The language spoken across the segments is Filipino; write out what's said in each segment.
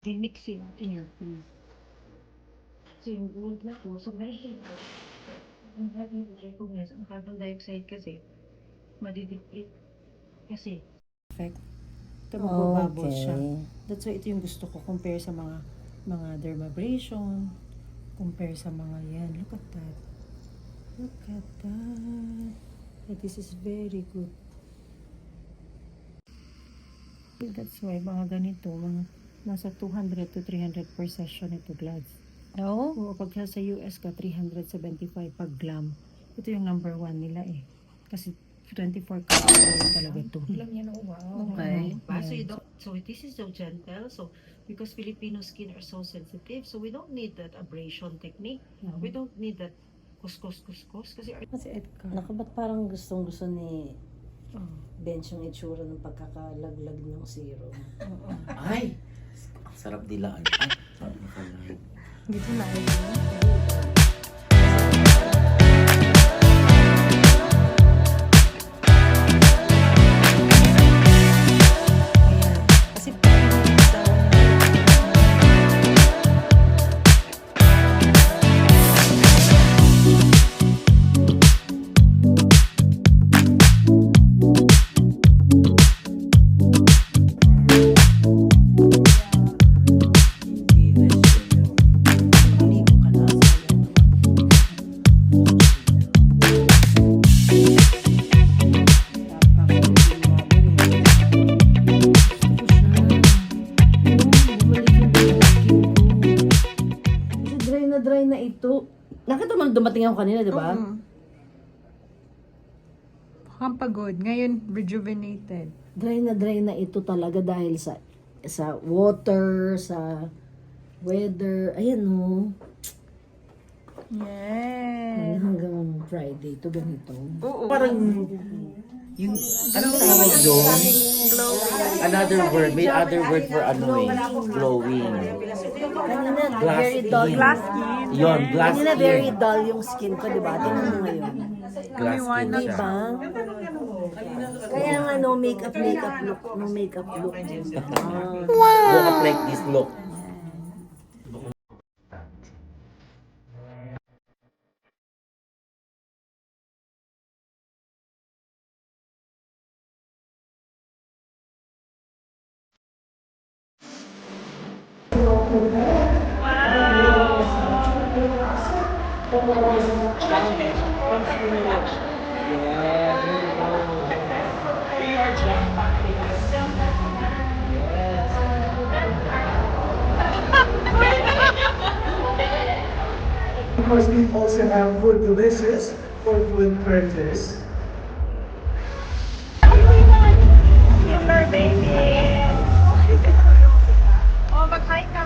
They mix it in your food. So yung gold na po, so very heavy. Ang heavy ko recognize ang carbon dioxide kasi madideplete kasi effect. Ito magbabubble siya. Okay. That's why ito yung gusto ko compare sa mga dermabrasion, compare sa mga yan. Look at that. Look at that. Yeah, this is very good. That's why mga ganito, mga nasa 200 to 300 per session ito, Glads. Oh? Oo, pag sa US ka, 375 pag glam. Ito yung number 1 nila eh. Kasi 24 karat talaga ito. Alam niya na, wow. Okay. So, so this is so gentle. So, because Filipino skin are so sensitive, so we don't need that abrasion technique. We don't need that kuskus. Kasi Kasi Edgar. Naku, ba't parang gustong-gusto ni Oh. Bench yung itsura ng pagkakalaglag ng serum? Ay! Ang sarap dilaan. Ay, sarap na pala. Dito na ay kasi Hindi na siya yung... maligo ka na. Kasi dry na ito. Nakita mo dumating ako kanina, di ba? Mukhang pagod. Ngayon, rejuvenated. Dry na ito talaga dahil sa water, sa weather. Ayan oh. Yes. Hanggang Friday ito ganito. Oo. Parang... Yung... Anong tawag doon? Another word. May other word for ano eh. Glowing. Kanina, Glass very dull. skin. Glass skin. Yun, glass Kanina, very skin. dull yung skin ko, di ba? Tingnan mo ngayon. Glass skin Di siya. ba? Kaya nga, no makeup look. No makeup look. Look up like this look. Of course, we also have food delicious for food purchase. Oh, mag-hi ka.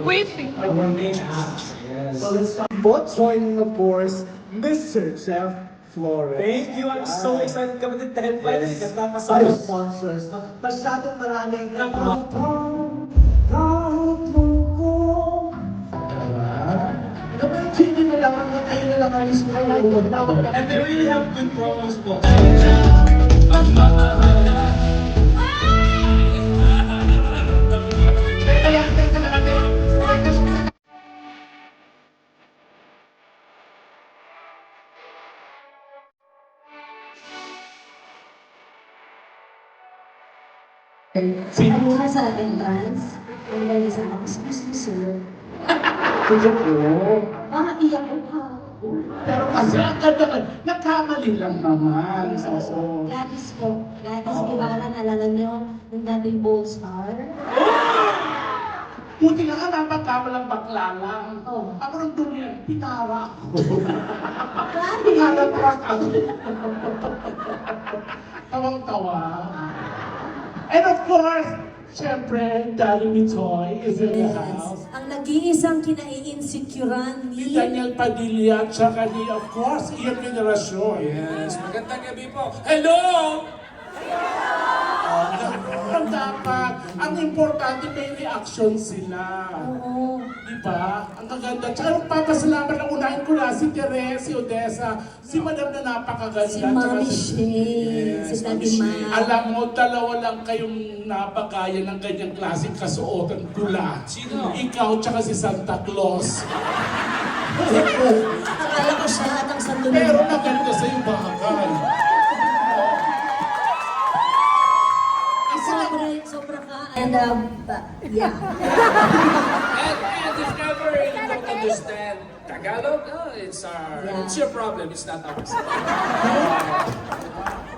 Waiting. Our main act. So let's start. Both joining, of course, Mr. Chef Flores. Thank you. I'm so excited kami din dahil finally kasama sa our sponsors. Masyadong maraming and they really have good promos po. Ano ka sa entrance? Ang galing sa ako sa sir. Iyak ko ha. Pero kasi ang ganda, nagkamali lang naman. So, Gladys po. Gladys Ibarra, nalala niyo, ng dating Bold Star. buti nga napagkamalang bakla lang. Oh. Ako nang dumi, pitara ako. Gladys! Alam ko ako. Tawang-tawa. And of course, Siyempre, Daddy Mitoy is in the house. Ang nag-iisang kinai-insecurean Ni ni Daniel Padilla, tsaka ni, of course, Ian Veneracion. Yes, magandang gabi po. Hello! Ang dapat, ang importante may reaction sila. Oo. Di ba? Ang kaganda. Tsaka magpapasalamat ang unahin ko na si Therese, si Odessa, si Madam na napakaganda. Si tsaka Mami Shane, si Daddy Ma. Alam mo, dalawa lang kayong napagaya ng ganyang klaseng kasuotan pula. Sino? Ikaw tsaka si Santa Claus. Akala ko siya at ang sandulo. Pero maganda sa'yo bakal. Sobra ka. And, yeah. And if ever you don't understand Tagalog, it's your problem, it's not ours.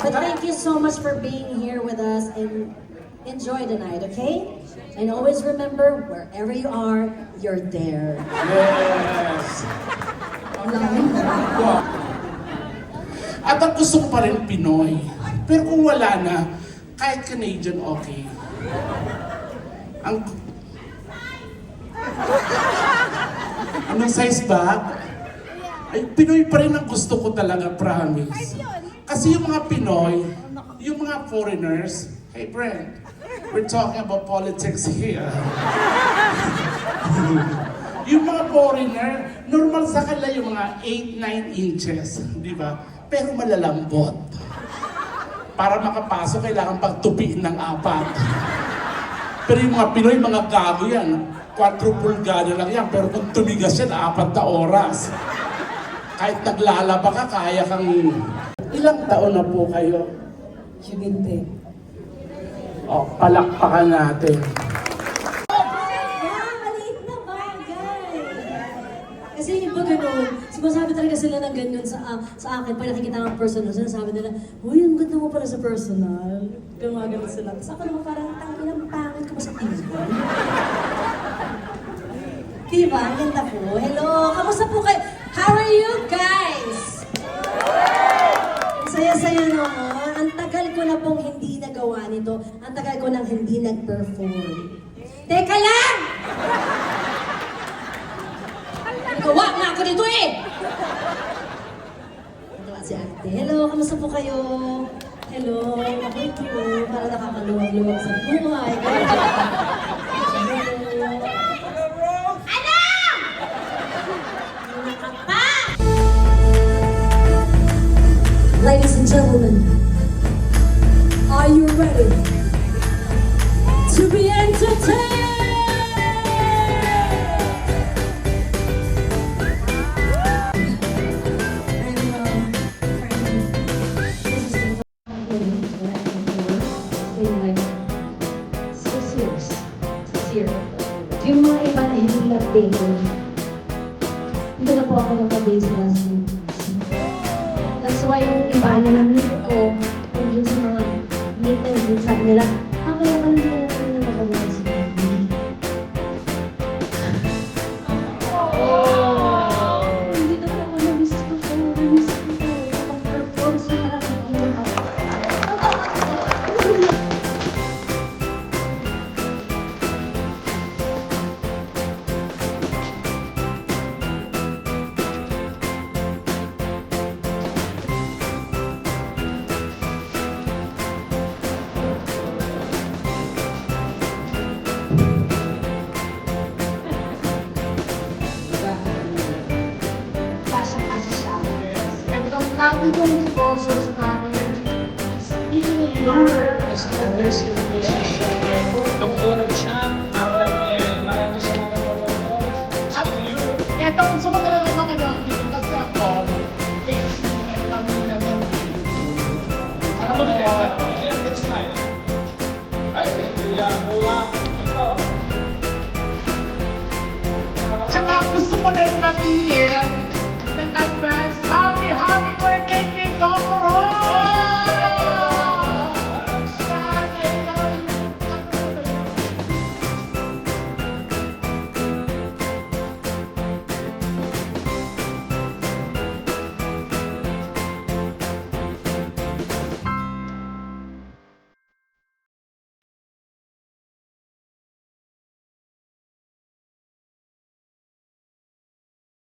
But thank you so much for being here with us and enjoy the night, okay? And always remember, wherever you are, you're there. Yes. Love you. At ang gusto ko pa rin Pinoy. Pero kung wala na, kahit Canadian, okay. Anong size ba? Ay, Pinoy pa rin ang gusto ko talaga, promise. Kasi yung mga Pinoy, yung mga foreigners, hey Brent, we're talking about politics here. Yung mga foreigner, normal sa kanila yung mga 8-9 inches, di ba? Pero malalambot. Para makapasok, kailangan pagtupiin ng 4. Pero yung mga Pinoy, mga gago yan. 4 pulgada lang yan, pero kung tumigas yan, 4 na oras. Kahit naglalaba ka, kaya kang... Ilang taon na po kayo? 20. O, palakpakan natin. Maliit na bagay. Kasi yung iba ganun, sumasabi talaga sila ng ganyan sa akin. Pag nakikita ng personal, sinasabi nila, uy, ang ganda mo pala sa personal. Gumagano sila. Tapos ako naman parang, tangin ang pangit ko ba sa TV? Diba? Ang ganda po. Hello! Kamusta po kayo? How are you guys? Ang saya-saya naman. Ang tagal ko na pong hindi nagawa nito. Ang tagal ko nang hindi nag-perform. Teka lang! Nagawa na ako dito eh! Nagawa si ate. Hello, kamusta po kayo? Hello, okay po. Para nakakaluwag-luwag sa buhay. Ladies and gentlemen, are you ready to be entertained? Yung mga iba na hindi na-updated, hindi na po ako nakabase last week. That's why yung iba na namin ko, yung sa mga meeting, sabi nila, kaya ba hindi na namin nakabase sa TV? Hindi na po ako na-miss ko po. Na-miss ko po. Pag-perform sa harap ng mga pasok-pasok siya. And kung lagi kong sponsor sa namin, hindi yung establish yung relationship. At etong sumagal naman kayo dito kasi ako, Tsaka gusto ko na yung natin